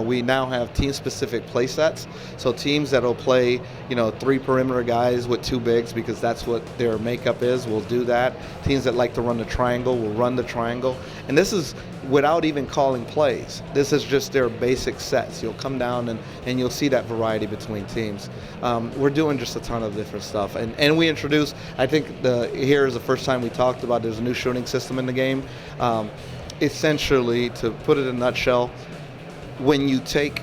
We now have team-specific play sets, so teams that'll play, 3 perimeter guys with 2 bigs because that's what their makeup is, will do that. Teams that like to run the triangle will run the triangle. And this is without even calling plays. This is just their basic sets. You'll come down and you'll see that variety between teams. We're doing just a ton of different stuff. And we introduced, I think here is the first time we talked about there's a new shooting system in the game. Essentially, to put it in a nutshell, when you take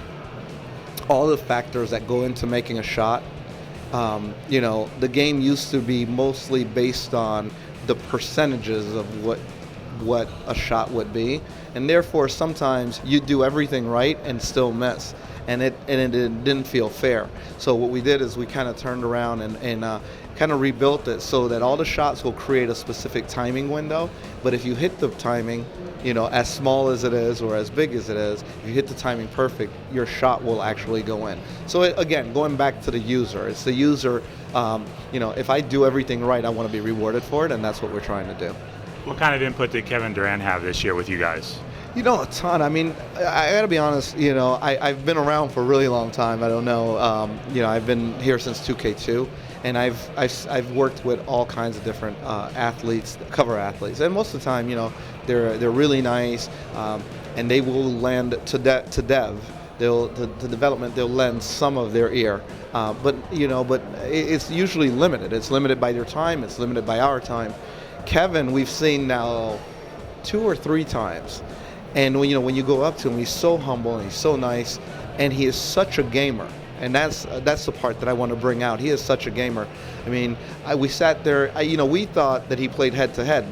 all the factors that go into making a shot, the game used to be mostly based on the percentages of what a shot would be, and therefore sometimes you do everything right and still miss, and it didn't feel fair. So what we did is we kind of turned around and kind of rebuilt it so that all the shots will create a specific timing window, but if you hit the timing, as small as it is or as big as it is, if you hit the timing perfect, your shot will actually go in. So again, going back to the user, it's the user, if I do everything right, I want to be rewarded for it, and that's what we're trying to do. What kind of input did Kevin Durant have this year with you guys? A ton. I mean, I got to be honest, I've been around for a really long time. I don't know, I've been here since 2K2. And I've worked with all kinds of different athletes, cover athletes, and most of the time, they're really nice, and they will lend to dev. To development, they'll lend some of their ear, but it's usually limited. It's limited by their time. It's limited by our time. Kevin, we've seen now 2 or 3 times, and when you go up to him, he's so humble and he's so nice, and he is such a gamer. And that's the part that I want to bring out. He is such a gamer. I mean, we sat there. We thought that he played head to head.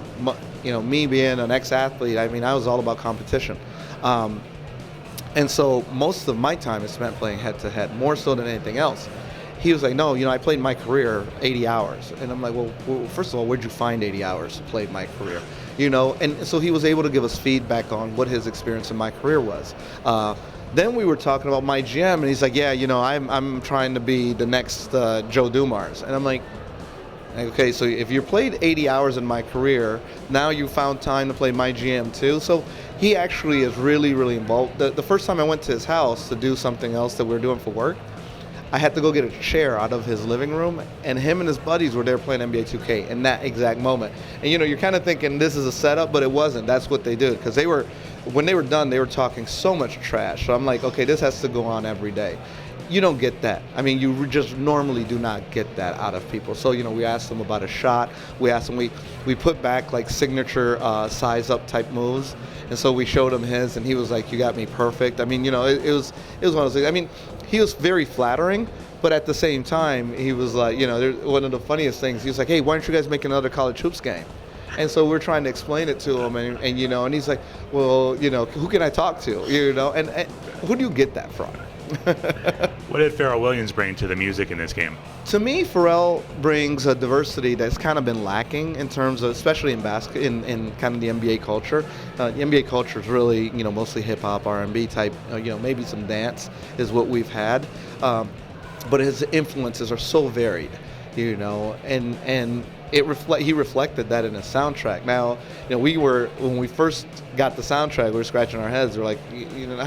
Me being an ex-athlete, I mean, I was all about competition, and so most of my time is spent playing head to head, more so than anything else. He was like, no, I played my career 80 hours, and I'm like, well, first of all, where'd you find 80 hours to play my career? And so he was able to give us feedback on what his experience in my career was. Then we were talking about my GM, and he's like, yeah, I'm trying to be the next Joe Dumars. And I'm like, okay, so if you played 80 hours in my career, now you found time to play my GM too. So he actually is really, really involved. The first time I went to his house to do something else that we were doing for work, I had to go get a chair out of his living room, and him and his buddies were there playing NBA 2K in that exact moment. And you're kind of thinking this is a setup, but it wasn't. That's what they did, because when they were done, they were talking so much trash. So I'm like, okay, this has to go on every day. You don't get that. I mean, you just normally do not get that out of people. So, we asked them about a shot. We asked them, we put back like signature size up type moves. And so we showed him his, and he was like, you got me perfect. I mean, it was one of those things. I mean, he was very flattering, but at the same time, he was like, one of the funniest things, he was like, hey, why don't you guys make another college hoops game? And so we're trying to explain it to him, and he's like, well, who can I talk to? And who do you get that from? What did Pharrell Williams bring to the music in this game? To me, Pharrell brings a diversity that's kind of been lacking in terms of, especially in in kind of the NBA culture. The NBA culture is really, mostly hip hop, R&B type. Maybe some dance is what we've had, but his influences are so varied, and he reflected that in his soundtrack. Now, when we first got the soundtrack, we were scratching our heads. We're like,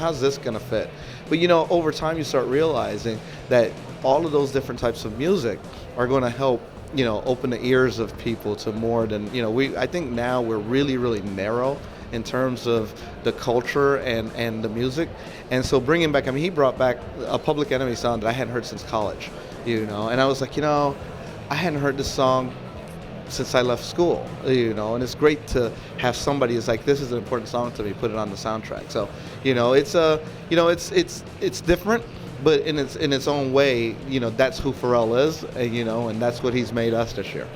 how's this gonna fit? But over time, you start realizing that all of those different types of music are going to help, open the ears of people to more than, I think now we're really, really narrow in terms of the culture and the music. And so bringing back, he brought back a Public Enemy song that I hadn't heard since college, and I was like, I hadn't heard this song since I left school, and it's great to have somebody who's like, this is an important song to me, put it on the soundtrack. So, it's different, but in its own way, that's who Pharrell is, and that's what he's made us this year.